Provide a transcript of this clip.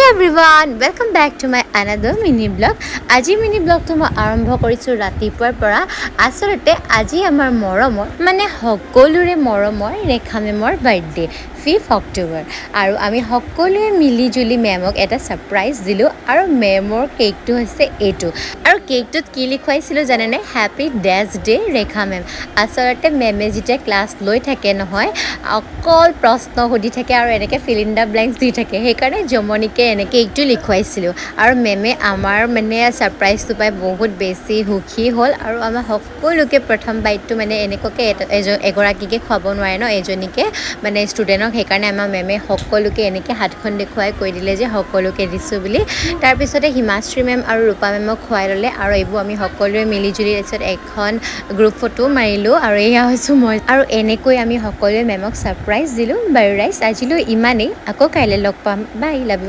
Everyone welcome back to my another mini blog আজি mini ব্লগটো মই আৰম্ভ কৰিছোঁ ৰাতিপুৱাৰ পৰা আচলতে আজি আমাৰ মৰমৰ মানে সকলোৰে মৰমৰ ৰেখা মেমৰ বাৰ্থডে 5 অক্টোবৰ আৰু আমি সকলোৱে মিলিজুলি মেমক এটা ছাৰপ্ৰাইজ দিলোঁ আৰু মেমৰ কেকটো হৈছে এইটো আৰু কেকটোত কি লিখুৱাইছিলোঁ জানেনে হেপী ডেজ ডে ৰেখা মেম আচলতে মেমে যেতিয়া ক্লাছ লৈ থাকে নহয় অকল প্ৰশ্ন সুধি থাকে আৰু এনেকৈ ফিল ইন দ্য ব্লেংকছ দি থাকে সেইকাৰণে জমনিকে এনেকৈ কেকটো লিখুৱাইছিলোঁ আৰু মেমে আমাৰ মানে ছাৰপ্ৰাইজটো পাই বহুত বেছি সুখী হ'ল আৰু আমাৰ সকলোকে প্ৰথম বাইটটো মানে এনেকুৱাকৈ এগৰাকীকে খুৱাব নোৱাৰে ন এজনীকে মানে ষ্টুডেণ্টক সেইকাৰণে আমাৰ মেমে সকলোকে এনেকৈ হাতখন দেখুৱাই কৈ দিলে যে সকলোকে দিছোঁ বুলি তাৰপিছতে হিমাশ্ৰী মেম আৰু ৰূপা মেমক খুৱাই ল'লে আৰু এইবোৰ আমি সকলোৱে মিলিজুলি তাৰপিছত এখন গ্ৰুপ ফটো মাৰিলোঁ আৰু এয়া হৈছোঁ মই আৰু এনেকৈ আমি সকলোৱে মেমক ছাৰপ্ৰাইজ দিলোঁ বাৰু ৰাইজ আজিলৈ ইমানেই আকৌ কাইলৈ লগ পাম বাই লাভ ইউ।